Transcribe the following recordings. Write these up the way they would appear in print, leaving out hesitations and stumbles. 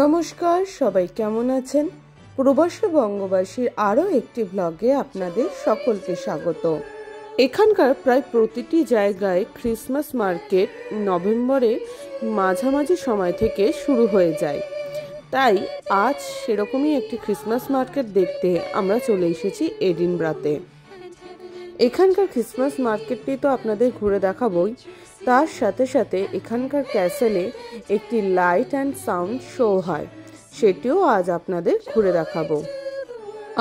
নমস্কার, সবাই কেমন আছেন? প্রবাসী বঙ্গবাসীর আরও একটি ব্লগে আপনাদের সকলকে স্বাগত। এখানকার প্রায় প্রতিটি জায়গায় ক্রিসমাস মার্কেট নভেম্বরের মাঝামাঝি সময় থেকে শুরু হয়ে যায়। তাই আজ সেরকমই একটি ক্রিসমাস মার্কেট দেখতে আমরা চলে এসেছি এডিনবরাতে। এখানকার ক্রিসমাস মার্কেটটি তো আপনাদের ঘুরে দেখাবই, তার সাথে সাথে এখানকার ক্যাসেলে একটি লাইট অ্যান্ড সাউন্ড শো হয়, সেটিও আজ আপনাদের ঘুরে দেখাবো।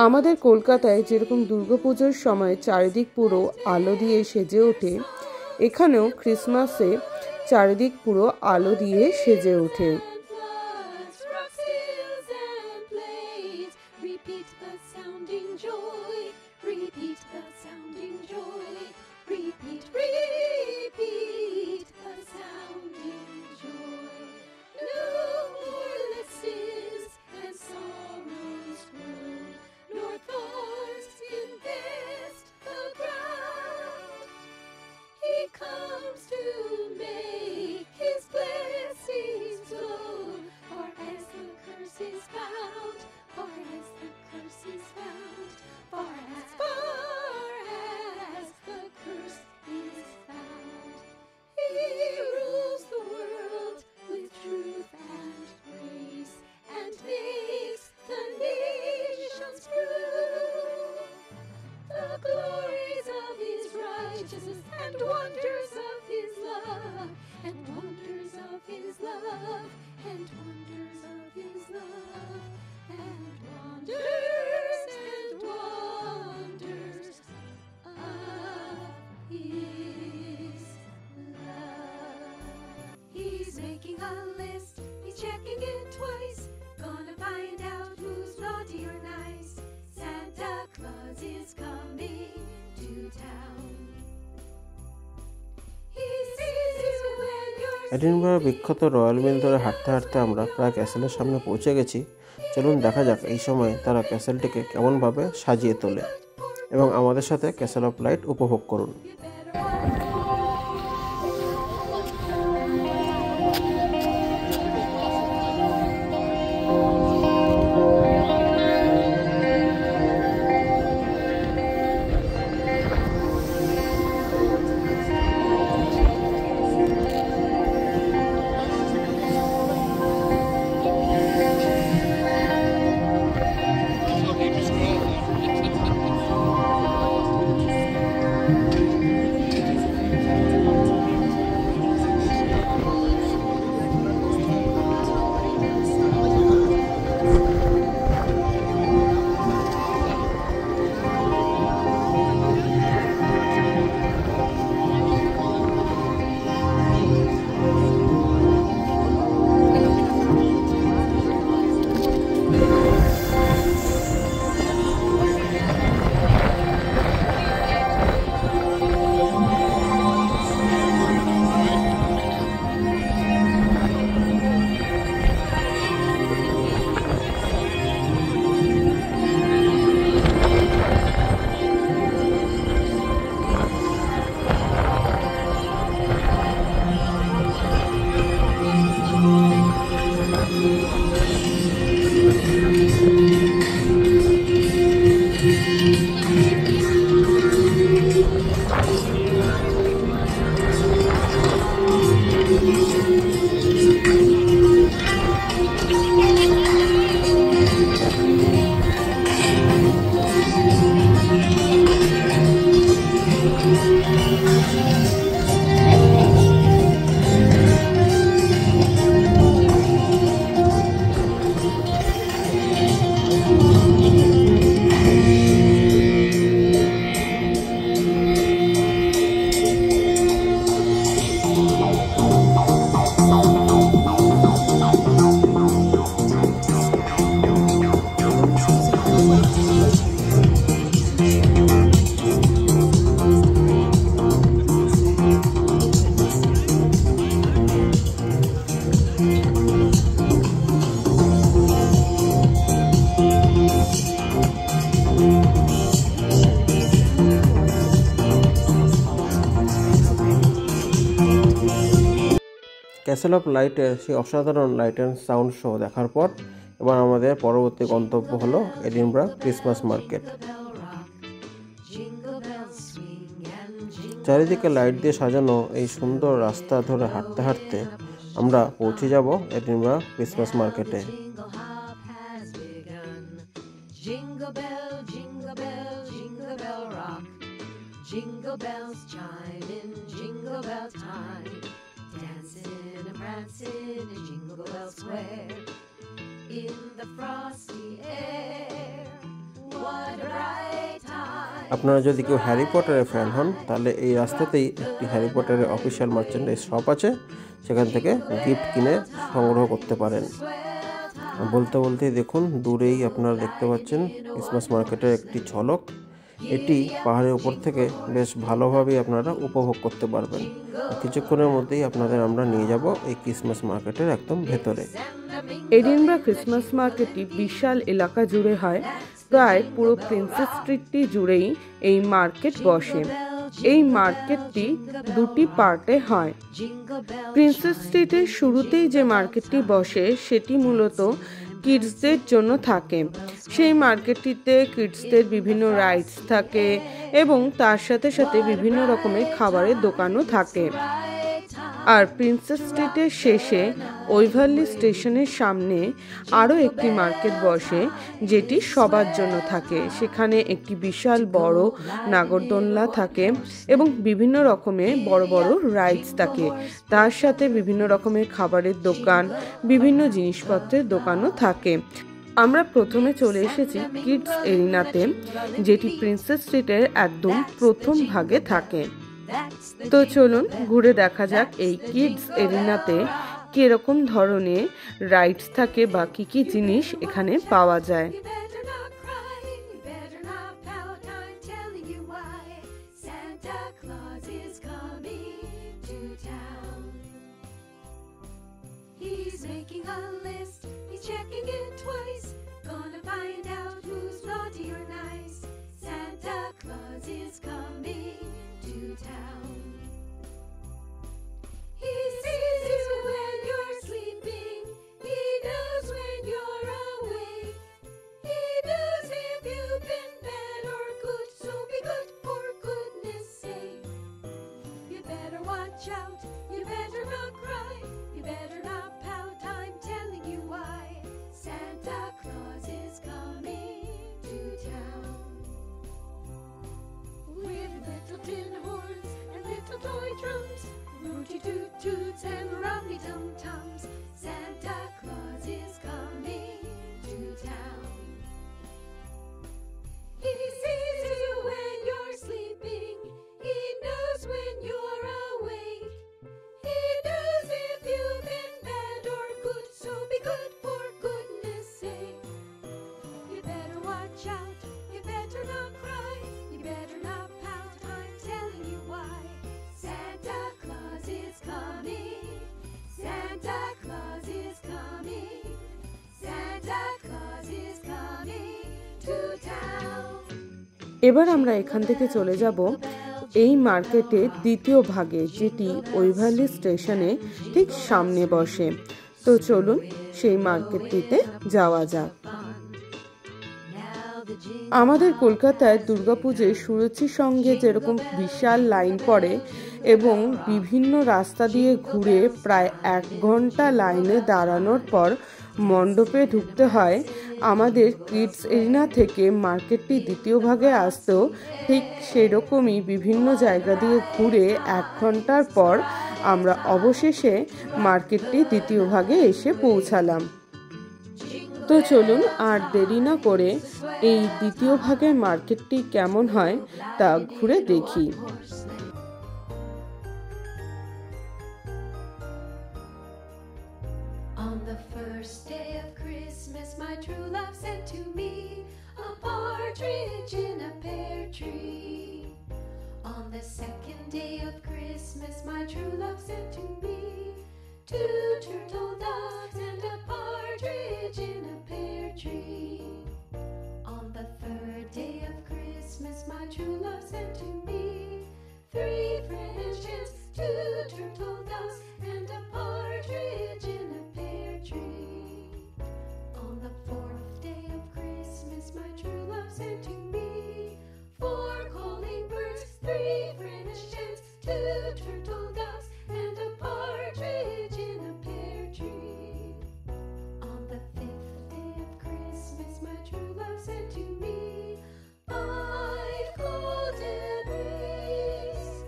আমাদের কলকাতায় যেরকম দুর্গাপুজোর সময় চারিদিক পুরো আলো দিয়ে সেজে ওঠে, এখানেও ক্রিসমাসে চারিদিক পুরো আলো দিয়ে সেজে ওঠে। And wonders of his love, and wonders of his love, and wonders of his love, and wonders of his love. He's making a list, he's checking it twice, gonna find out who's naughty or nice. Santa Claus is coming to town. Edinburgh বিখ্যাত royal মিল ধরে হাঁটতে হাঁটতে আমরা প্রায় ক্যাসেলের সামনে পৌঁছে গেছি। চলুন দেখা যাক এই সময় তারা ক্যাসেলটিকে কেমনভাবে সাজিয়ে তোলে এবং আমাদের সাথে ক্যাসেল অফ লাইট উপভোগ করুন। ক্যাসেল অফ লাইটের সেই অসাধারণ লাইট অ্যান্ড সাউন্ড শো দেখার পর এবার আমাদের পরবর্তী গন্তব্য হলো এডিনবরা ক্রিসমাস মার্কেট। চারিদিকে লাইট দিয়ে সাজানো এই সুন্দর রাস্তা ধরে হাঁটতে হাঁটতে আমরা পৌঁছে যাব এডিনবরা ক্রিসমাস মার্কেটে। Jingle bell, jingle bell, jingle bell rock. Jingle bells chime in jingle bell time. Dancing and prancing in Jingle Bell Square. In the frosty air, what a bright time. আপনারা যদি কেউ Harry পটারের fan হন তাহলে এই রাস্তাতেই একটি Harry পটারের official merchandise shop আছে, সেখান থেকে গিফট কিনে সংগ্রহ করতে পারেন। বলতে বলতেই দেখুন দূরেই আপনারা দেখতে পাচ্ছেন ক্রিসমাস মার্কেটের একটি ঝলক। এটি পাহাড়ের উপর থেকে বেশ ভালোভাবেই আপনারা উপভোগ করতে পারবেন। কিছুক্ষণের মধ্যেই আপনাদের আমরা নিয়ে যাব এই ক্রিসমাস মার্কেটের একদম ভেতরে। এডিনবরা ক্রিসমাস মার্কেটটি বিশাল এলাকা জুড়ে হয়, প্রায় পুরো প্রিন্সেস স্ট্রিটটি জুড়েই এই মার্কেট বসে। এই মার্কেটটি দুটি পার্টে হয়। প্রিন্সেস স্ট্রিটের শুরুতেই যে মার্কেটটি বসে সেটি মূলত কিডসদের জন্য থাকে। সেই মার্কেটটিতে কিডসদের বিভিন্ন রাইডস থাকে এবং তার সাথে সাথে বিভিন্ন রকমের খাবারের দোকানও থাকে। আর প্রিন্সেস স্ট্রিটের শেষে ওয়েভারলি স্টেশনের সামনে আরও একটি মার্কেট বসে, যেটি সবার জন্য থাকে। সেখানে একটি বিশাল বড় নাগরদোলনা থাকে এবং বিভিন্ন রকমের বড় বড় রাইডস থাকে। তার সাথে বিভিন্ন রকমের খাবারের দোকান, বিভিন্ন জিনিসপত্রের দোকানও থাকে। আমরা প্রথমে চলে এসেছি কিডস এরিনাতে, যেটি প্রিন্সেস স্ট্রিটের একদম প্রথম ভাগে থাকে। তো চলুন ঘুরে দেখা যাক এই কিডস এরিনাতে কিরকম ধরনের রাইডস থাকে বা কি কি জিনিস এখানে পাওয়া যায়। You better not cry, you better not pout, I'm telling you why. Santa Claus is coming to town. He's making a list, he's checking it twice. Gonna find out who's naughty or nice. Santa Claus is coming to town. He sees you when you're sleeping, he knows when you're awake. He knows if you've been bad or good, so be good for goodness sake. You better watch out, you better not cry, you better not pout, I'm telling you why. Santa Claus is coming to town. With little tin horns and little toy drums, rooty toot toots and rummy tum tums, Santa Claus is coming to town. He sees you when you're sleeping, he knows when you're awake. He knows if you've been bad or good, so be good for goodness sake. You better watch out, you better not cry, you better not pout, I'm telling you why. Santa Claus is coming, Santa Claus is coming, Santa Claus is coming to town. এবার আমরা এখান থেকে চলে যাব এই মার্কেটের দ্বিতীয় ভাগে, যেটি ওয়েভারলি স্টেশনে ঠিক সামনে বসে। তো চলুন সেই মার্কেটটিতে যাওয়া যাক। আমাদের কলকাতায় দুর্গাপুজোয় সুরুচির সঙ্গে যেরকম বিশাল লাইন পড়ে এবং বিভিন্ন রাস্তা দিয়ে ঘুরে প্রায় 1 ঘন্টা লাইনে দাঁড়ানোর পর মণ্ডপে ঢুকতে হয়, আমাদের কিডস এরিনা থেকে মার্কেটটি দ্বিতীয় ভাগে আসতেও ঠিক সেরকমই বিভিন্ন জায়গা দিয়ে ঘুরে 1 ঘন্টার পর আমরা অবশেষে মার্কেটটি দ্বিতীয় ভাগে এসে পৌঁছালাম। তো চলুন আর দেরি না করে এই দ্বিতীয় ভাগের মার্কেটটি কেমন হয় তা ঘুরে দেখি। On the first day of Christmas, my true love sent to me a partridge in a pear tree. On the second day of Christmas, my true love sent to me 2 turtle doves and a partridge in a pear tree. On the third day of Christmas, my true love sent to me 3 French hens, 2 turtle doves, and a partridge love sent to me. 5 golden rings,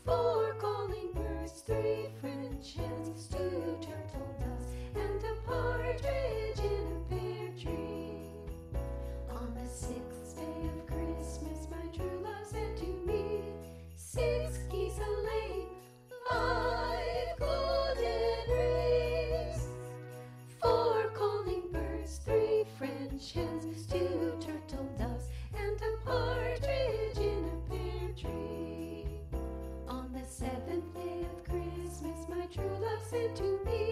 4 calling birds, 3 French hens, 2 turtle doves, and a partridge in a pear tree. On the 6th day of Christmas, my true love sent to me 6 geese a-laying, 5 golden rings, 4 calling birds, 3 French hens, 2 turtle doves, and a partridge in a pear tree. On the 7th day of Christmas, my true love sent to me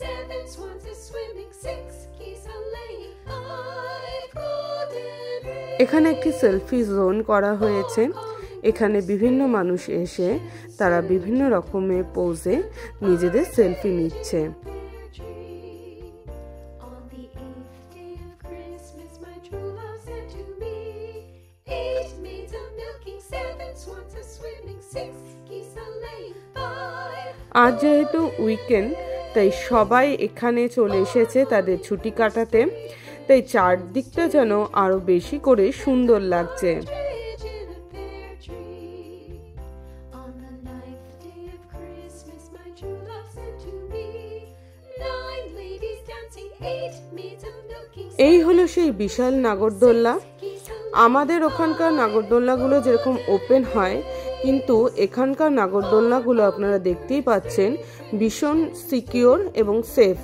7 swans a-swimming, 6 geese a-laying, 5 golden rings. এখানে একটি selfie zone করা হয়েছে। এখানে বিভিন্ন মানুষ এসে তারা বিভিন্ন রকমের পোজে নিজেদের সেলফি নিচ্ছে। On the 8th day of Christmas, my true love sent to me 8 maids a-milking, 7 swans a-swimming, 6 geese a-laying, 5. আজ যেহেতু উইকেন্ড, তাই সবাই এখানে চলে এসেছে তাদের ছুটি কাটাতে, তাই চারদিকটা যেন আরো বেশি করে সুন্দর লাগছে। Partridge in a pear tree. On the 9th day of Christmas, my true love sent to me 9 ladies dancing, 8 maids a-milking, এই হলো সেই বিশাল নাগরদোল্লা। geese a-laying. আমাদের ওখানকার নাগরদোল্লাগুলো যেরকম ওপেন হয়, কিন্তু এখানকার নাগরদোল্লাগুলো আপনারা দেখতেই পাচ্ছেন ভীষণ সিকিউর এবং সেফ।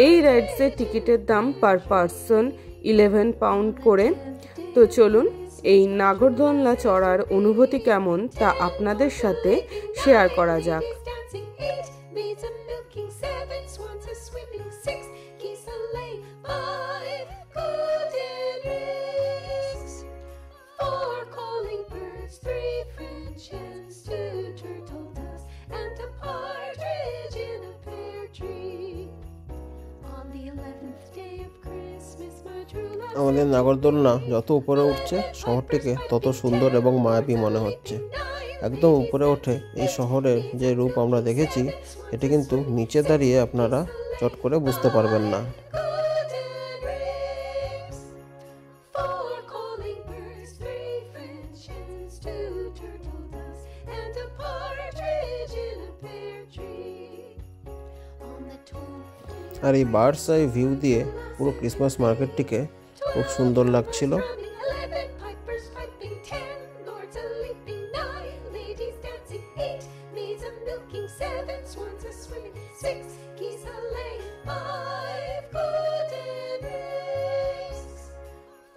এই রাইডসের টিকিটের দাম পার পারসন 11 পাউন্ড করে। তো চলুন এই নাগরদোলনা চড়ার অনুভূতি কেমন তা আপনাদের সাথে শেয়ার করা যাক। Dancing, 8 maids a-milking, 7 swans a-swimming, 6 geese a-laying, 5 golden rings, 4 calling birds, 3 French hens, 2 turtle doves, and a partridge in a pear tree. On the 11th day of Christmas, my true love আমাদের নাগরদোলনা যত উপরে উঠছে শহরটিকে তত সুন্দর এবং মায়াবী মনে হচ্ছে। একদম উপরে ওঠে এই শহরের যে রূপ আমরা দেখেছি, এটি কিন্তু নিচে দাঁড়িয়ে আপনারা চট করে বুঝতে পারবেন না। golden rings, 4 calling birds, 3 French hens, 2 turtle doves, and a partridge in a pear tree. On the 12th day আর এই বার্ডস আই ভিউ দিয়ে পুরো ক্রিসমাস মার্কেটটিকে খুব সুন্দর লাগছিল। drumming, 11 pipers piping, 10 lords a-leaping, 9 ladies dancing, 8 maids a-milking, 7 swans a-swimming, 6 geese a-laying, 5 golden rings,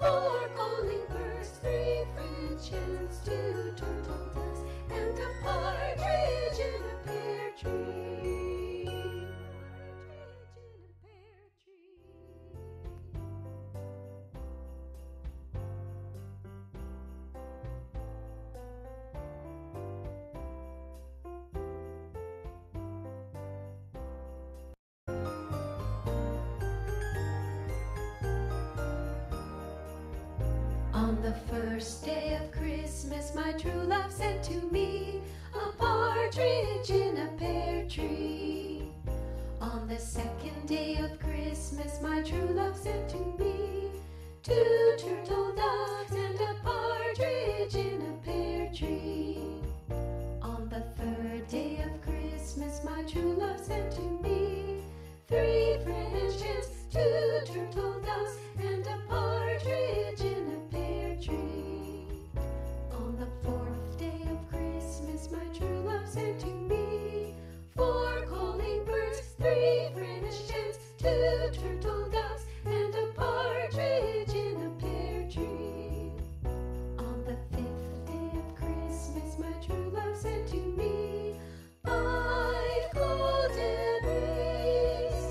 4 calling birds, 3 French hens, 2 turtle doves, and a partridge in a pear tree. On the 1st day of Christmas, my true love sent to me a partridge in a pear tree. On the 2nd day of Christmas, my true love sent to me 2 turtle doves and a partridge in a pear tree. On the 3rd day of Christmas, my true love sent to me 3 French hens, 2 turtle doves, and a partridge in a pear tree. On the 4th day of Christmas, my true love sent to me 4 calling birds, 3 French hens, 2 turtle doves, and a partridge in a pear tree. On the 5th day of Christmas, my true love sent to me 5 golden rings,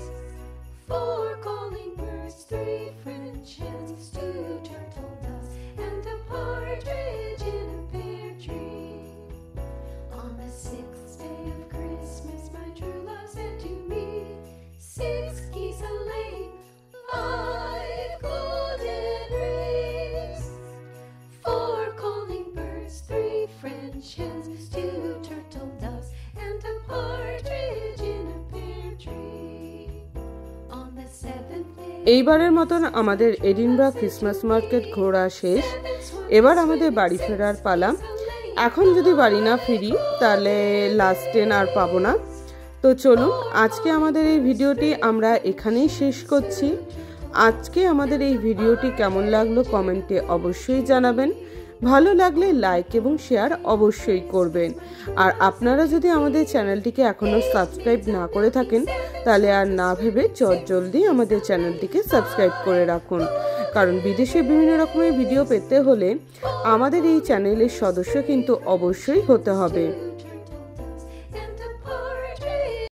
4 calling birds, 3 French hens, 2 turtle doves, and a partridge in a pear tree. On the 6th day of Christmas, my true love sent to me 6 geese a-laying, 5 golden rings, 4 calling birds, 3 French hens, 2 turtle doves, and a partridge in a pear tree. On the 7th day এইবারের মতন আমাদের Edinburgh Christmas market ঘোরা শেষ। এবার আমাদের বাড়ি ফেরার পালা। এখন যদি বাড়ি না ফিরি তাহলে লাস্ট ট্রেন আর পাবো না। তো চলুন, আজকে আমাদের এই ভিডিওটি আমরা এখানেই শেষ করছি। আজকে আমাদের এই ভিডিওটি কেমন লাগলো কমেন্টে অবশ্যই জানাবেন। ভালো লাগলে লাইক এবং শেয়ার অবশ্যই করবেন। আর আপনারা যদি আমাদের চ্যানেলটিকে এখনও সাবস্ক্রাইব না করে থাকেন তাহলে আর না ভেবে জলদি আমাদের চ্যানেলটিকে সাবস্ক্রাইব করে রাখুন, কারণ বিদেশে বিভিন্ন রকমের ভিডিও পেতে হলে আমাদের এই চ্যানেলের সদস্য কিন্তু অবশ্যই হতে হবে।